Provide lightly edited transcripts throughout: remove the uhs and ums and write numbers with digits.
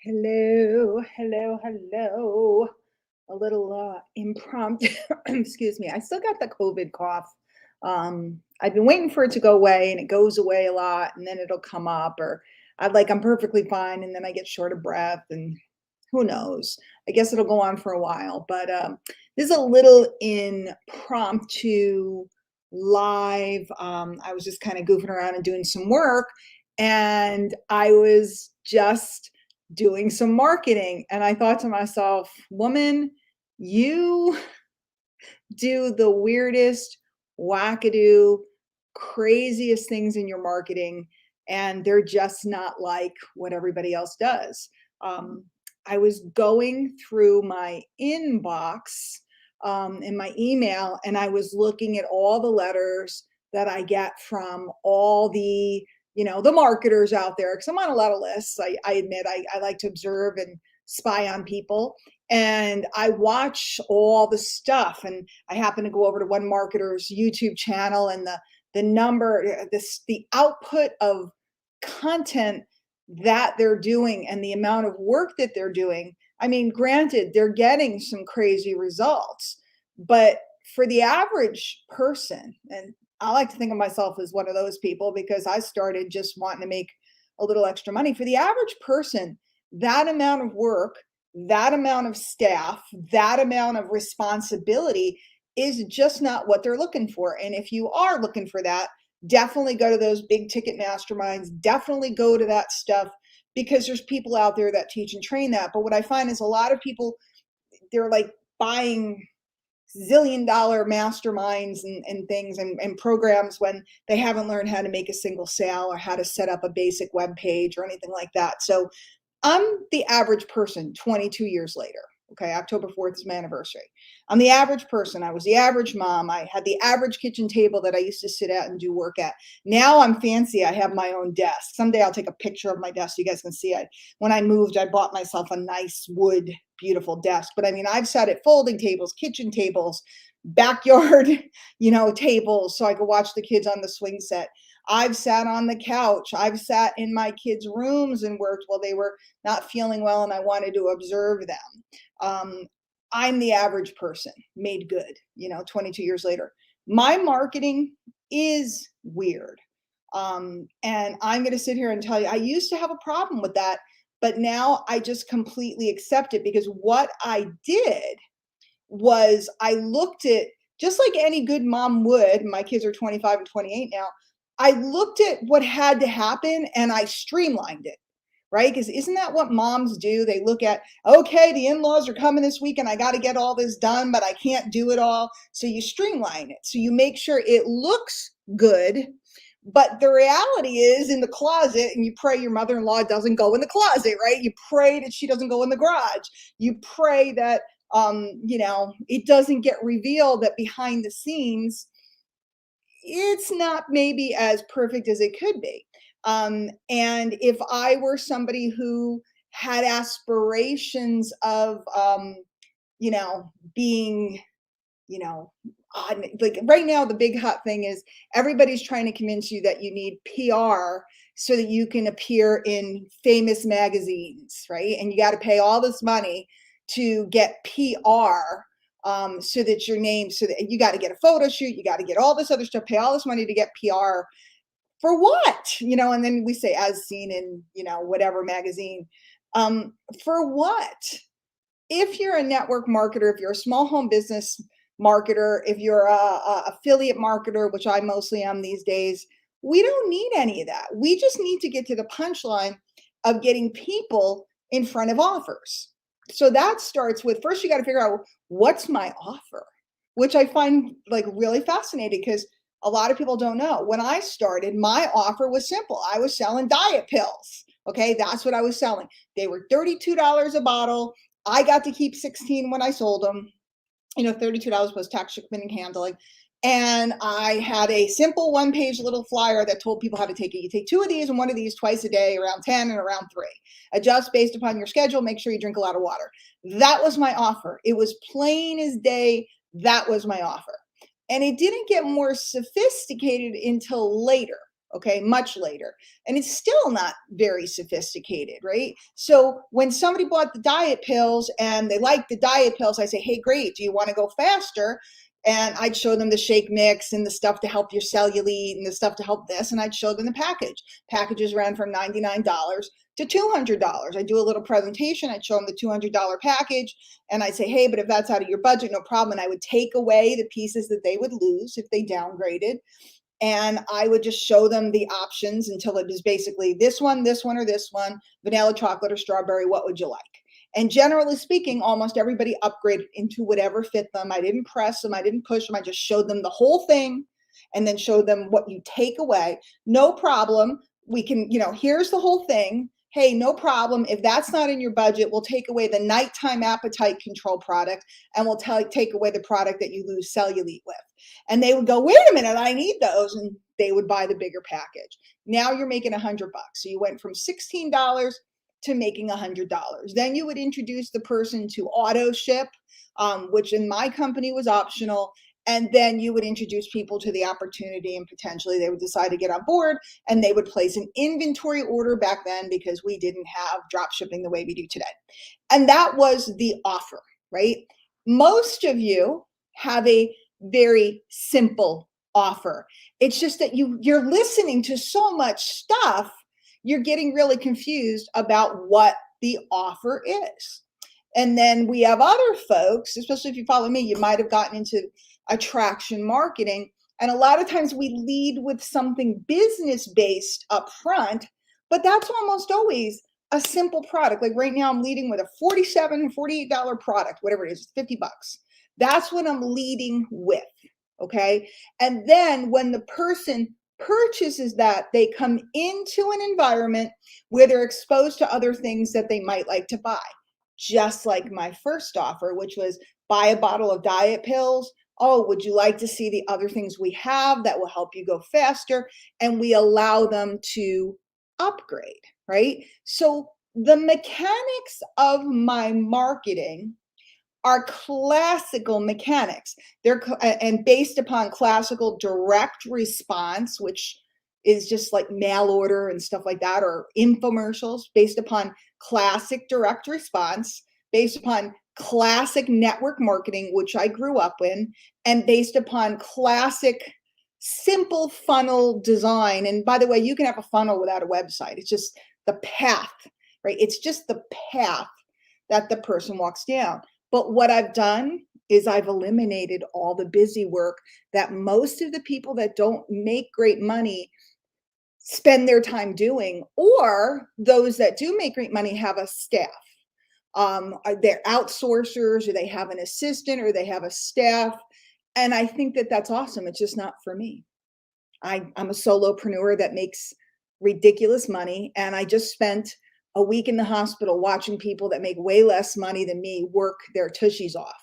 Hello, hello, hello. A little impromptu. Excuse me. I still got the COVID cough. I've been waiting for it to go away, and it goes away a lot, and then it'll come up, or I'm perfectly fine, and then I get short of breath, and who knows? I guess it'll go on for a while. But this is a little impromptu live. I was just kind of goofing around and doing some work, and I was just doing some marketing. And I thought to myself, woman, you do the weirdest, wackadoo, craziest things in your marketing, and they're just not like what everybody else does. Um, I was going through my inbox in my email, and I was looking at all the letters that I get from all the marketers out there, because I'm on a lot of lists. I admit I like to observe and spy on people, and I watch all the stuff. And I happen to go over to one marketer's YouTube channel, and the output of content that they're doing and the amount of work that they're doing. I mean, granted, they're getting some crazy results, but for the average person, and I like to think of myself as one of those people because I started just wanting to make a little extra money. For the average person, that amount of work, that amount of staff, that amount of responsibility is just not what they're looking for. And if you are looking for that, definitely go to those big ticket masterminds, definitely go to that stuff, because there's people out there that teach and train that. But what I find is a lot of people, they're like buying zillion-dollar masterminds and things and programs when they haven't learned how to make a single sale or how to set up a basic web page or anything like that. So I'm the average person 22 years later. Okay, October 4th is my anniversary. I'm the average person. I was the average mom. I had the average kitchen table that I used to sit at and do work at. Now I'm fancy. I have my own desk. Someday I'll take a picture of my desk so you guys can see it. When I moved, I bought myself a nice wood, beautiful desk. But I mean, I've sat at folding tables, kitchen tables, backyard, tables so I could watch the kids on the swing set. I've sat on the couch. I've sat in my kids' rooms and worked while they were not feeling well, and I wanted to observe them. Um, I'm the average person made good, 22 years later. My marketing is weird. And I'm going to sit here and tell you, I used to have a problem with that, but now I just completely accept it, because what I did was I looked at, just like any good mom would, my kids are 25 and 28 now, I looked at what had to happen and I streamlined it, right? Because isn't that what moms do? They look at, okay, the in-laws are coming this week and I got to get all this done, but I can't do it all. So you streamline it. So you make sure it looks good. But the reality is in the closet, and you pray your mother-in-law doesn't go in the closet, right? You pray that she doesn't go in the garage. You pray that it doesn't get revealed that behind the scenes, it's not maybe as perfect as it could be. And if I were somebody who had aspirations of, being, like right now, the big hot thing is everybody's trying to convince you that you need PR so that you can appear in famous magazines, right? And you got to pay all this money to get PR, so that your name, so that you got to get a photo shoot, you got to get all this other stuff, pay all this money to get PR for what? And then we say as seen in, whatever magazine. For what? If you're a network marketer, if you're a small home business marketer, if you're a affiliate marketer, which I mostly am these days, we don't need any of that. We just need to get to the punchline of getting people in front of offers. So that starts with, first you got to figure out, what's my offer, which I find like really fascinating, because a lot of people don't know. When I started, my offer was simple. I was selling diet pills. Okay, that's what I was selling. They were $32 a bottle. I got to keep 16 when I sold them. $32 plus tax, shipment, and handling. And I had a simple one-page little flyer that told people how to take it. You take 2 of these and 1 of these twice a day, around 10 and around 3. Adjust based upon your schedule. Make sure you drink a lot of water. That was my offer. It was plain as day. That was my offer. And it didn't get more sophisticated until later. okay, much later. And it's still not very sophisticated, right? So when somebody bought the diet pills and they liked the diet pills, I say, hey, great, do you want to go faster? And I'd show them the shake mix and the stuff to help your cellulite and the stuff to help this. And I'd show them the package. Packages ran from $99 to $200. I do a little presentation. I'd show them the $200 package. And I'd say, hey, but if that's out of your budget, no problem. And I would take away the pieces that they would lose if they downgraded. And I would just show them the options until it was basically this one, or this one, vanilla, chocolate, or strawberry. What would you like? And generally speaking, almost everybody upgraded into whatever fit them. I didn't press them. I didn't push them. I just showed them the whole thing and then showed them what you take away. No problem. We can, here's the whole thing. Hey, no problem. If that's not in your budget, we'll take away the nighttime appetite control product and we'll take away the product that you lose cellulite with. And they would go, wait a minute, I need those. And they would buy the bigger package. Now you're making $100. So you went from $16 to making $100. Then you would introduce the person to auto ship, which in my company was optional. And then you would introduce people to the opportunity and potentially they would decide to get on board and they would place an inventory order back then because we didn't have drop shipping the way we do today. And that was the offer, right? Most of you have a very simple offer. It's just that you're listening to so much stuff, you're getting really confused about what the offer is. And then we have other folks, especially if you follow me, you might have gotten into attraction marketing. And a lot of times we lead with something business-based up front, but that's almost always a simple product. Like right now I'm leading with a $47, $48 product, whatever it is, $50. That's what I'm leading with, okay? And then when the person purchases that, they come into an environment where they're exposed to other things that they might like to buy. Just like my first offer, which was buy a bottle of diet pills. Oh, would you like to see the other things we have that will help you go faster? And we allow them to upgrade, right? So the mechanics of my marketing are classical mechanics. They're and based upon classical direct response, which is just like mail order and stuff like that, or infomercials, based upon classic direct response, based upon classic network marketing, which I grew up in, and based upon classic simple funnel design. And by the way, you can have a funnel without a website. It's just the path, right? It's just the path that the person walks down. But what I've done is I've eliminated all the busy work that most of the people that don't make great money spend their time doing, or those that do make great money have a staff. They're outsourcers, or they have an assistant, or they have a staff. And I think that that's awesome. It's just not for me. I'm a solopreneur that makes ridiculous money. And I just spent a week in the hospital watching people that make way less money than me work their tushies off.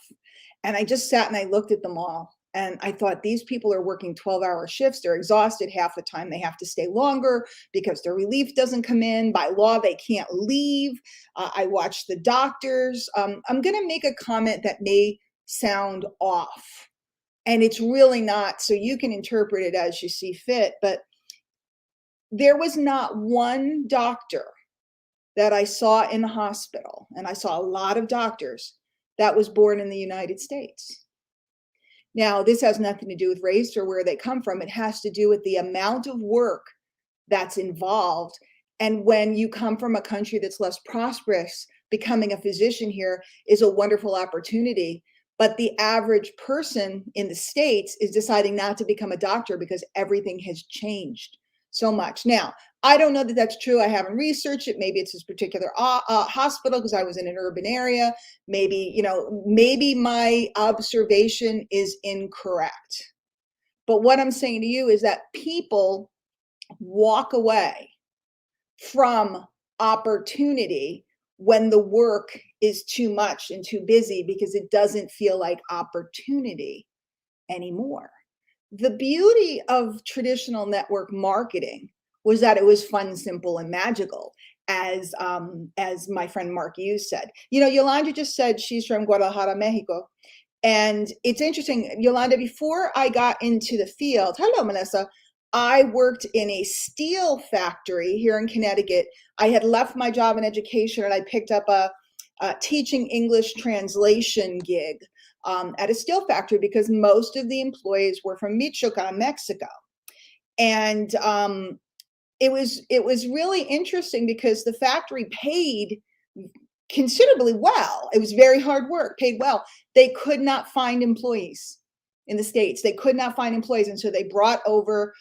And I just sat and I looked at them all. And I thought, these people are working 12-hour shifts. They're exhausted half the time. They have to stay longer because their relief doesn't come in. By law, they can't leave. I watched the doctors. I'm going to make a comment that may sound off. And it's really not, so you can interpret it as you see fit. But there was not one doctor that I saw in the hospital, and I saw a lot of doctors, that was born in the United States. Now, this has nothing to do with race or where they come from. It has to do with the amount of work that's involved. And when you come from a country that's less prosperous, becoming a physician here is a wonderful opportunity. But the average person in the States is deciding not to become a doctor because everything has changed so much. Now, I don't know that that's true. I haven't researched it. Maybe it's this particular hospital because I was in an urban area. Maybe, maybe my observation is incorrect. But what I'm saying to you is that people walk away from opportunity when the work is too much and too busy because it doesn't feel like opportunity anymore. The beauty of traditional network marketing was that it was fun, simple, and magical, as my friend Mark Hughes said. Yolanda just said she's from Guadalajara, Mexico. And it's interesting, Yolanda, before I got into the field, hello, Melissa, I worked in a steel factory here in Connecticut. I had left my job in education and I picked up a teaching English translation gig at a steel factory because most of the employees were from Michoacan, Mexico. And it was really interesting because the factory paid considerably well. It was very hard work, paid well. They could not find employees in the States. They could not find employees. And so they brought over,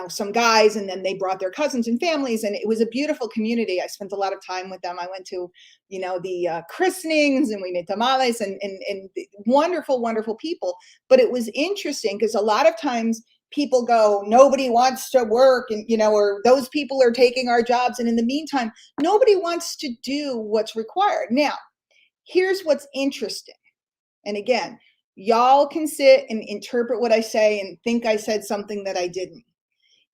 some guys, and then they brought their cousins and families. And it was a beautiful community. I spent a lot of time with them. I went to, the christenings, and we made tamales, and wonderful, wonderful people. But it was interesting because a lot of times people go, nobody wants to work, and, or those people are taking our jobs. And in the meantime, nobody wants to do what's required. Now, here's what's interesting. And again, y'all can sit and interpret what I say and think I said something that I didn't.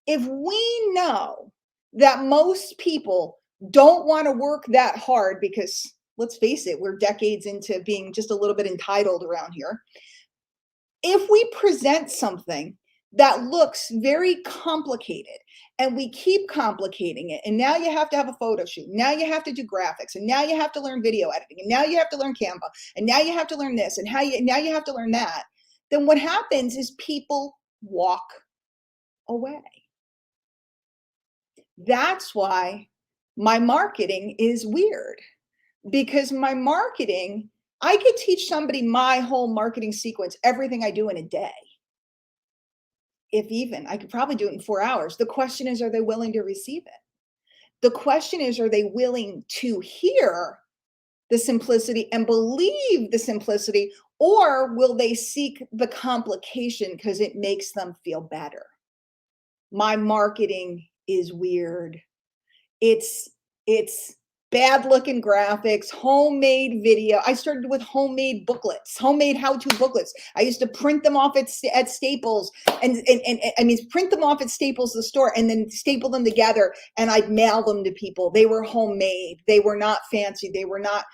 If we know that most people don't want to work that hard because, let's face it, we're decades into being just a little bit entitled around here. If we present something that looks very complicated and we keep complicating it, and now you have to have a photo shoot, now you have to do graphics, and now you have to learn video editing, and now you have to learn Canva, and now you have to learn this, and now you have to learn that, then what happens is people walk away. That's why my marketing is weird, because my marketing, I could teach somebody my whole marketing sequence, everything I do in a day. If even, I could probably do it in 4 hours. The question is, are they willing to receive it? The question is, are they willing to hear the simplicity and believe the simplicity, or will they seek the complication because it makes them feel better? My marketing is weird. It's bad looking graphics, homemade video. I started with homemade booklets, homemade how-to booklets. I used to print them off at Staples, and I mean, print them off at Staples, the store, and then staple them together, and I'd mail them to people. They were homemade. They were not fancy. They were not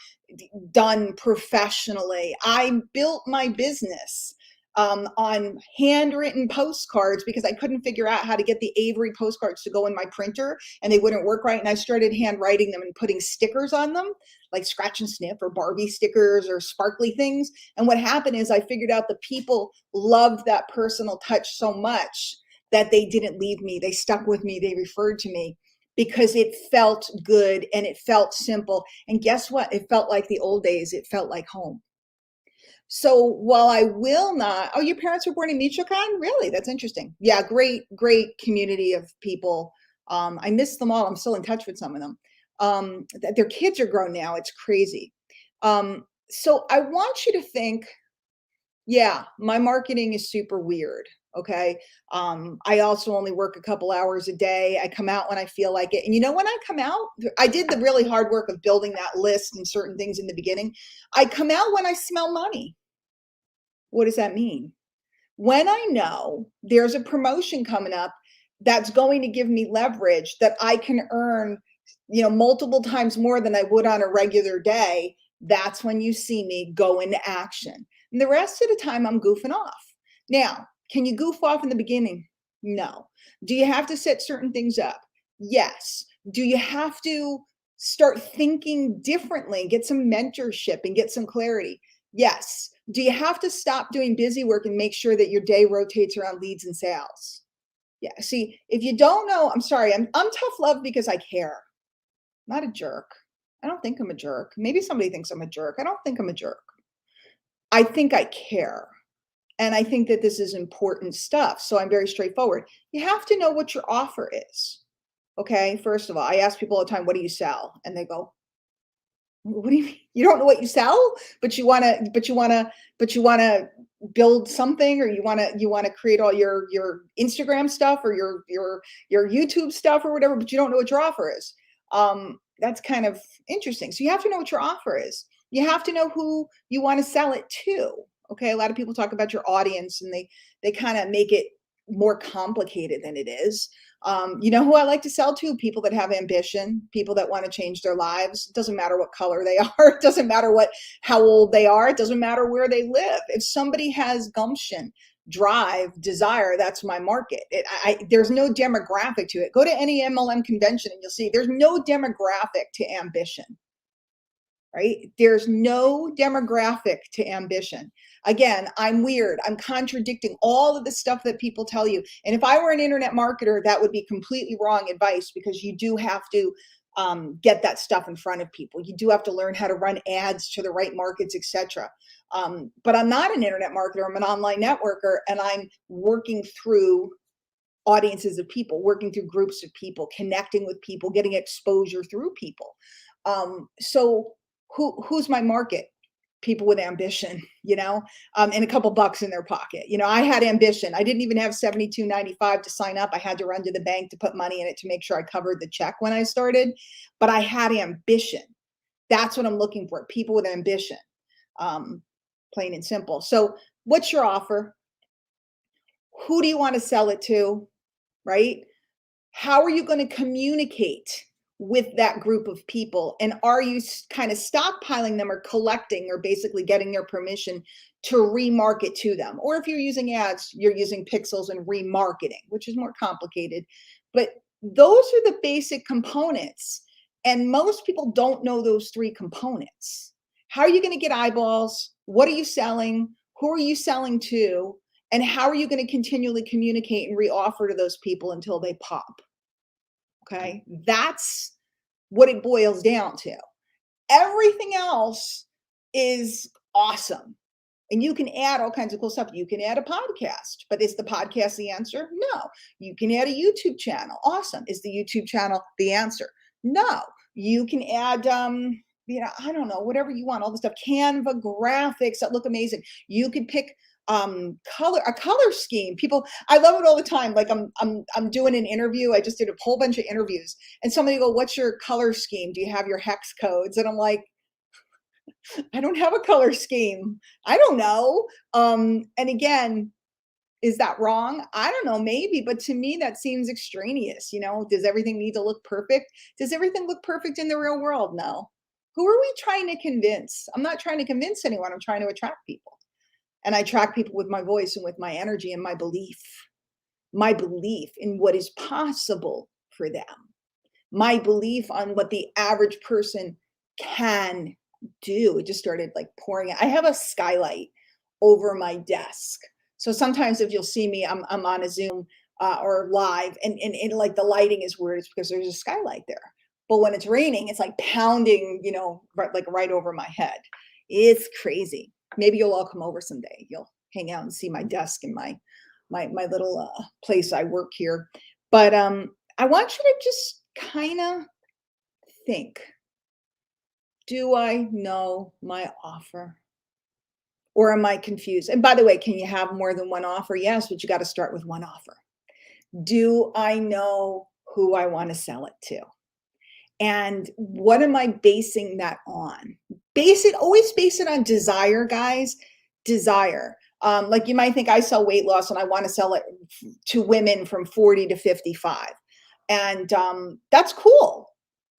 done professionally. I built my business on handwritten postcards because I couldn't figure out how to get the Avery postcards to go in my printer, and they wouldn't work right. And I started handwriting them and putting stickers on them, like scratch and sniff or Barbie stickers or sparkly things. And what happened is I figured out the people loved that personal touch so much that they didn't leave me. They stuck with me. They referred to me because it felt good and it felt simple. And guess what? It felt like the old days. It felt like home. So while I will not, oh, your parents were born in Michoacan? Really? That's interesting. Yeah, great, great community of people. I miss them all. I'm still in touch with some of them. Their kids are grown now. It's crazy. So I want you to think, yeah, my marketing is super weird. Okay. I also only work a couple hours a day. I come out when I feel like it. And when I come out, I did the really hard work of building that list and certain things in the beginning. I come out when I smell money. What does that mean? When I know there's a promotion coming up that's going to give me leverage that I can earn, multiple times more than I would on a regular day, that's when you see me go into action. And the rest of the time I'm goofing off. Now, can you goof off in the beginning? No. Do you have to set certain things up? Yes. Do you have to start thinking differently, get some mentorship and get some clarity? Yes. Do you have to stop doing busy work and make sure that your day rotates around leads and sales? Yeah. See, if you don't know, I'm sorry, I'm tough love because I care. I'm not a jerk. I don't think I'm a jerk. Maybe somebody thinks I'm a jerk. I don't think I'm a jerk. I think I care. And I think that this is important stuff. So I'm very straightforward. You have to know what your offer is. Okay. First of all, I ask people all the time, what do you sell? And they go, what do you mean? You don't know what you sell, but you want to build something, or you want to create all your Instagram stuff or your YouTube stuff or whatever, but you don't know what your offer is. That's kind of interesting. So you have to know what your offer is. You have to know who you want to sell it to. Okay. A lot of people talk about your audience and they kind of make it more complicated than it is. Who I like to sell to? People that have ambition, people that want to change their lives. It doesn't matter what color they are. It doesn't matter how old they are. It doesn't matter where they live. If somebody has gumption, drive, desire, that's my market. There's no demographic to it. Go to any MLM convention and you'll see there's no demographic to ambition, right? There's no demographic to ambition. Again, I'm weird. I'm contradicting all of the stuff that people tell you. And if I were an internet marketer, that would be completely wrong advice, because you do have to get that stuff in front of people. You do have to learn how to run ads to the right markets, etc. But I'm not an internet marketer. I'm an online networker, and I'm working through audiences of people, working through groups of people, connecting with people, getting exposure through people. So who's my market? People with ambition, and a couple bucks in their pocket. I had ambition. I didn't even have $72.95 to sign up. I had to run to the bank to put money in it to make sure I covered the check when I started. But I had ambition. That's what I'm looking for. People with ambition, plain and simple. So what's your offer? Who do you want to sell it to? Right? How are you going to communicate with that group of people? And are you kind of stockpiling them or collecting, or basically getting their permission to remarket to them? Or if you're using ads, you're using pixels and remarketing, which is more complicated. But those are the basic components. And most people don't know those three components. How are you going to get eyeballs? What are you selling? Who are you selling to? And how are you going to continually communicate and reoffer to those people until they pop? Okay, that's what it boils down to. Everything else is awesome. And you can add all kinds of cool stuff. You can add a podcast, but is the podcast the answer? No. You can add a YouTube channel. Awesome. Is the YouTube channel the answer? No. You can add, I don't know, whatever you want, all the stuff, Canva graphics that look amazing. You could pick a color scheme. People, I love it all the time. Like I'm doing an interview. I just did a whole bunch of interviews, and somebody go, "What's your color scheme? Do you have your hex codes?" And I'm like, I don't have a color scheme. I don't know. And again, is that wrong? I don't know, maybe, but to me that seems extraneous. Does everything need to look perfect? Does everything look perfect in the real world? No. Who are we trying to convince? I'm not trying to convince anyone. I'm trying to attract people. And I attract people with my voice and with my energy and my belief in what is possible for them, my belief on what the average person can do. It just started like pouring out. I have a skylight over my desk. So sometimes if you'll see me, I'm on a Zoom or live, and like the lighting is weird. It's because there's a skylight there. But when it's raining, it's like pounding, right over my head. It's crazy. Maybe you'll all come over someday. You'll hang out and see my desk and my little place I work here. But I want you to just kind of think, do I know my offer? Or am I confused? And by the way, can you have more than one offer? Yes, but you got to start with one offer. Do I know who I want to sell it to? And what am I basing that on? Always base it on desire, guys. Desire. Like you might think I sell weight loss and I want to sell it to women from 40 to 55. And that's cool.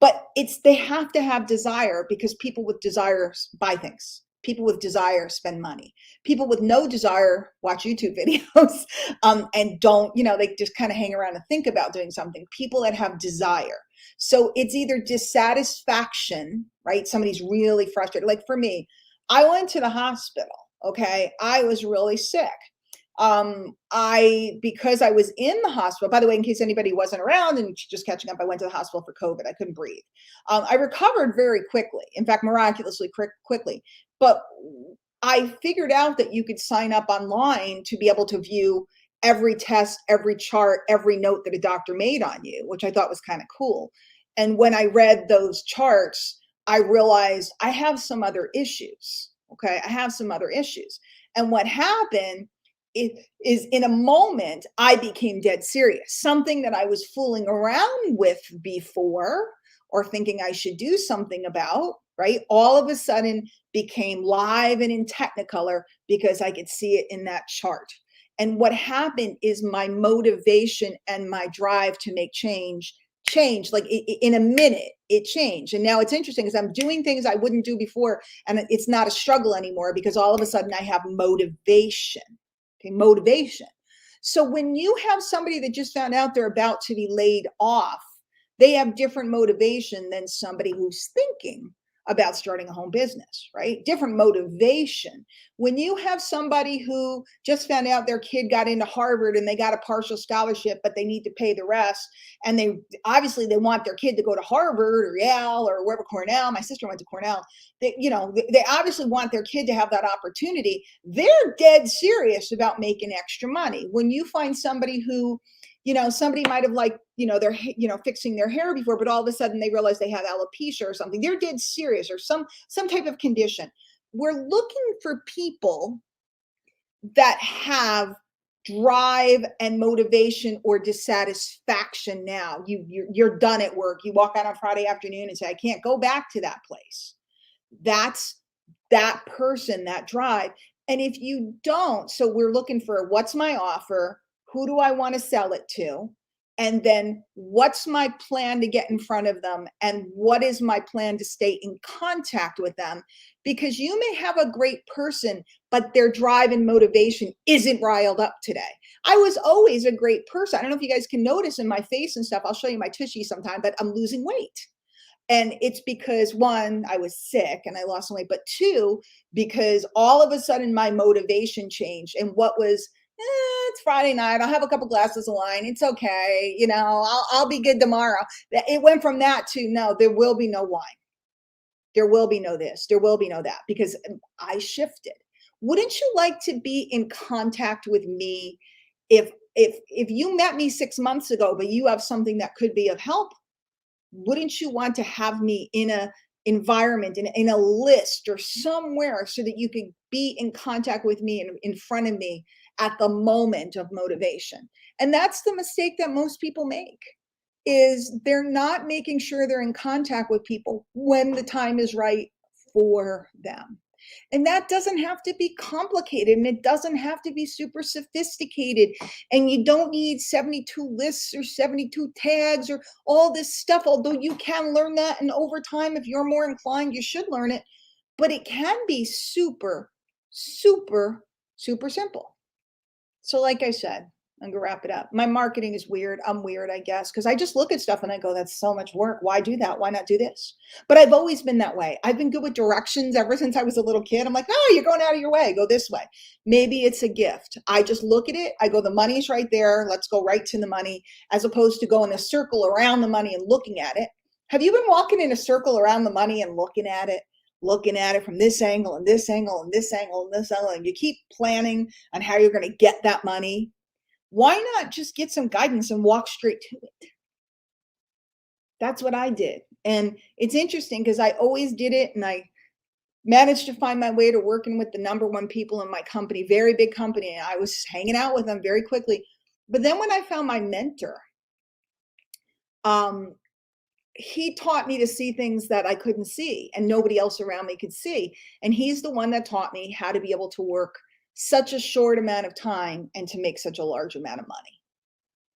But they have to have desire, because people with desire buy things. People with desire spend money. People with no desire watch YouTube videos and don't, they just kind of hang around and think about doing something. People that have desire. So it's either dissatisfaction, right? Somebody's really frustrated. Like for me, I went to the hospital. Okay. I was really sick. Because I was in the hospital, by the way, in case anybody wasn't around and just catching up, I went to the hospital for COVID. I couldn't breathe. I recovered very quickly. In fact, miraculously quickly. But I figured out that you could sign up online to be able to view every test, every chart, every note that a doctor made on you, which I thought was kind of cool. And when I read those charts, I realized I have some other issues. Okay. I have some other issues. And what happened is in a moment, I became dead serious. Something that I was fooling around with before, or thinking I should do something about, right? All of a sudden became live and in Technicolor, because I could see it in that chart. And what happened is my motivation and my drive to make change changed. Like in a minute, it changed. And now it's interesting because I'm doing things I wouldn't do before, and it's not a struggle anymore, because all of a sudden I have motivation. Okay, motivation. So when you have somebody that just found out they're about to be laid off, they have different motivation than somebody who's thinking about starting a home business, right? Different motivation. When you have somebody who just found out their kid got into Harvard and they got a partial scholarship, but they need to pay the rest, and they obviously they want their kid to go to Harvard or Yale or wherever, Cornell. My sister went to Cornell. They obviously want their kid to have that opportunity. They're dead serious about making extra money. When you find somebody who, somebody might have like, they're, fixing their hair before, but all of a sudden they realize they have alopecia or something. They're dead serious, or some type of condition. We're looking for people that have drive and motivation or dissatisfaction. Now you're done at work. You walk out on Friday afternoon and say, I can't go back to that place. That's that person, that drive. And if you don't, so we're looking for, what's my offer? Who do I want to sell it to? And then what's my plan to get in front of them? And what is my plan to stay in contact with them? Because you may have a great person, but their drive and motivation isn't riled up today. I was always a great person. I don't know if you guys can notice in my face and stuff. I'll show you my tushy sometime, but I'm losing weight. And it's because, one, I was sick and I lost some weight, but two, because all of a sudden my motivation changed. And what was, it's Friday night, I'll have a couple glasses of wine, it's okay, I'll be good tomorrow. It went from that to, no, there will be no wine. There will be no this, there will be no that, because I shifted. Wouldn't you like to be in contact with me if you met me 6 months ago, but you have something that could be of help? Wouldn't you want to have me in a environment, in a list or somewhere, so that you could be in contact with me and in front of me at the moment of motivation? And that's the mistake that most people make, is they're not making sure they're in contact with people when the time is right for them. And that doesn't have to be complicated, and it doesn't have to be super sophisticated. And you don't need 72 lists or 72 tags or all this stuff, although you can learn that. And over time, if you're more inclined, you should learn it. But it can be super, super, super simple. So like I said, I'm gonna wrap it up. My marketing is weird. I'm weird, I guess, because I just look at stuff and I go, that's so much work. Why do that? Why not do this? But I've always been that way. I've been good with directions ever since I was a little kid. I'm like, no, you're going out of your way. Go this way. Maybe it's a gift. I just look at it. I go, the money's right there. Let's go right to the money, as opposed to going a circle around the money and looking at it. Have you been walking in a circle around the money and looking at it? Looking at it from this angle and this angle and this angle and this angle, and you keep planning on how you're going to get that money. Why not just get some guidance and walk straight to it? That's what I did. And it's interesting because I always did it, and I managed to find my way to working with the number one people in my company, very big company. And I was hanging out with them very quickly. But then when I found my mentor, um, he taught me to see things that I couldn't see and nobody else around me could see. And he's the one that taught me how to be able to work such a short amount of time and to make such a large amount of money.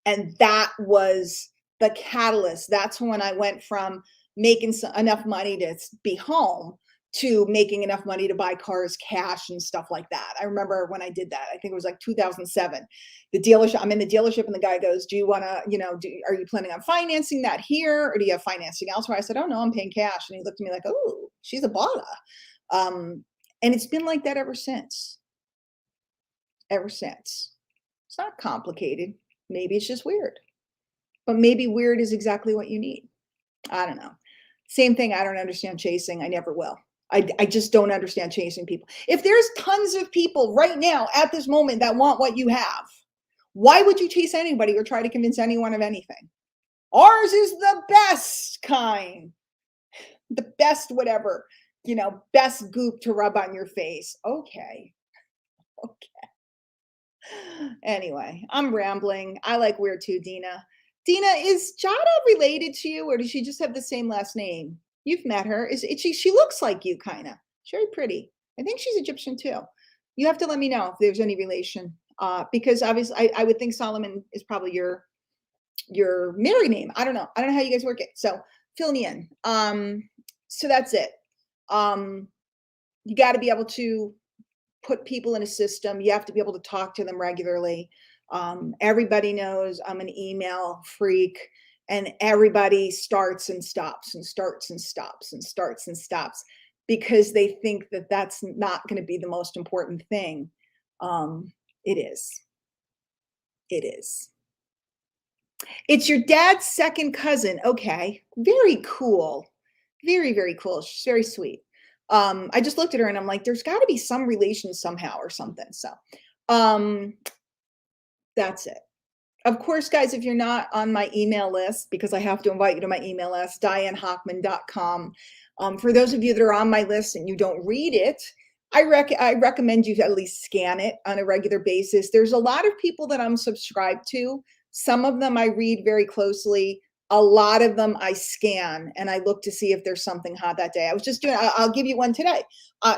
And that was the catalyst. That's when I went from making enough money to be home to making enough money to buy cars cash and stuff like that. I remember when I did that, I think it was like 2007. The dealership, I'm in the dealership, and the guy goes, do you want to, are you planning on financing that here, or do you have financing elsewhere? I said, oh no, I'm paying cash. And he looked at me like, oh, she's a bala. And it's been like that ever since. Ever since. It's not complicated. Maybe it's just weird. But maybe weird is exactly what you need. I don't know. Same thing. I don't understand chasing. I never will. I just don't understand chasing people. If there's tons of people right now at this moment that want what you have, why would you chase anybody or try to convince anyone of anything? Ours is the best kind, the best whatever, best goop to rub on your face. Okay. Okay. Anyway, I'm rambling. I like weird too, Dina. Dina, is Jada related to you, or does she just have the same last name? You've met her. Is she looks like you, kind of. She's very pretty. I think she's Egyptian too. You have to let me know if there's any relation. Because obviously I would think Solomon is probably your married name. I don't know. I don't know how you guys work it. So fill me in. So that's it. You got to be able to put people in a system. You have to be able to talk to them regularly. Everybody knows I'm an email freak, and everybody starts and stops and starts and stops and starts and stops because they think that that's not going to be the most important thing. It is. It is. It's your dad's second cousin. Okay. Very cool. Very, very cool. She's very sweet. I just looked at her and I'm like, there's got to be some relation somehow or something. So, um, that's it. Of course, guys, if you're not on my email list, because I have to invite you to my email list, dianehockman.com. For those of you that are on my list and you don't read it, I recommend you to at least scan it on a regular basis. There's a lot of people that I'm subscribed to. Some of them I read very closely. A lot of them I scan and I look to see if there's something hot that day. I was just doing, I'll give you one today.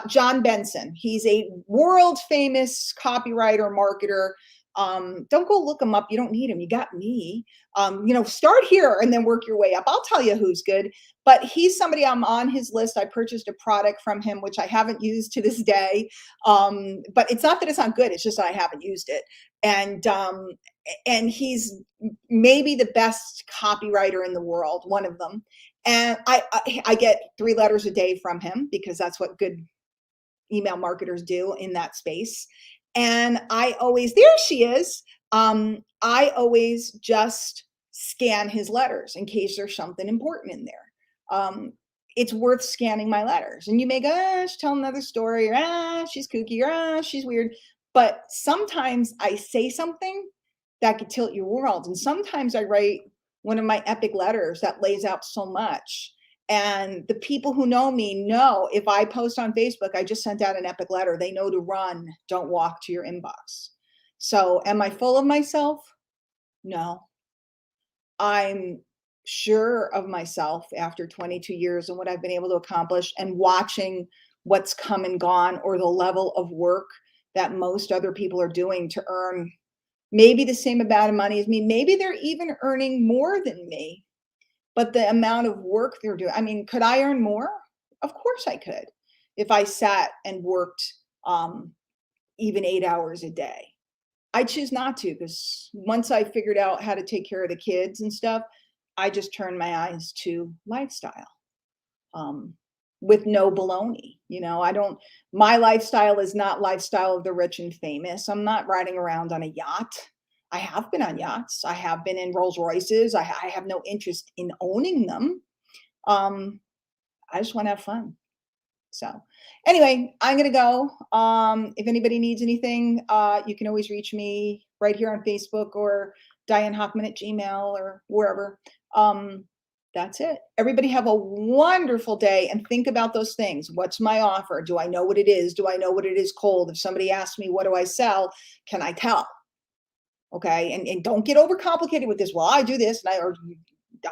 John Benson. He's a world famous copywriter, marketer. Don't go look him up. You don't need him. You got me. Start here and then work your way up. I'll tell you who's good, but he's somebody I'm on his list. I purchased a product from him, which I haven't used to this day. But it's not that it's not good. It's just that I haven't used it. And he's maybe the best copywriter in the world, one of them. And I get 3 letters a day from him because that's what good email marketers do in that space. And I always, there she is. I always just scan his letters in case there's something important in there. It's worth scanning my letters. And you may go, she's telling another story, or she's kooky, or she's weird. But sometimes I say something that could tilt your world. And sometimes I write one of my epic letters that lays out so much. And the people who know me know if I post on Facebook, I just sent out an epic letter. They know to run, don't walk to your inbox. So am I full of myself? No. I'm sure of myself after 22 years and what I've been able to accomplish and watching what's come and gone, or the level of work that most other people are doing to earn maybe the same amount of money as me. Maybe they're even earning more than me. But the amount of work they're doing, I mean, could I earn more? Of course I could if I sat and worked even 8 hours a day. I choose not to, because once I figured out how to take care of the kids and stuff, I just turned my eyes to lifestyle with no baloney. My lifestyle is not lifestyle of the rich and famous. I'm not riding around on a yacht. I have been on yachts. I have been in Rolls Royces. I have no interest in owning them. I just want to have fun. So anyway, I'm going to go. If anybody needs anything, you can always reach me right here on Facebook or Diane Hockman at Gmail or wherever. That's it. Everybody have a wonderful day and think about those things. What's my offer? Do I know what it is? Do I know what it is cold? If somebody asks me, what do I sell? Can I tell? Okay. And don't get overcomplicated with this. Well, I do this and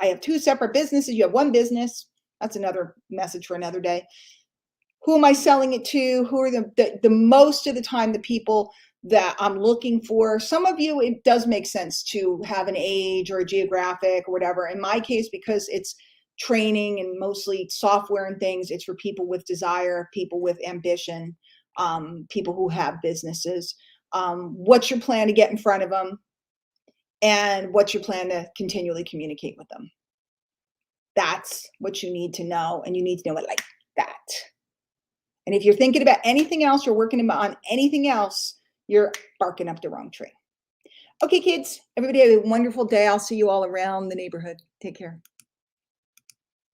I have 2 separate businesses. You have 1 business. That's another message for another day. Who am I selling it to? Who are the most of the time the people that I'm looking for? Some of you, it does make sense to have an age or a geographic or whatever. In my case, because it's training and mostly software and things, it's for people with desire, people with ambition, people who have businesses. What's your plan to get in front of them? And what's your plan to continually communicate with them? That's what you need to know. And you need to know it like that. And if you're thinking about anything else or working on anything else, you're barking up the wrong tree. Okay, kids, everybody have a wonderful day. I'll see you all around the neighborhood. Take care.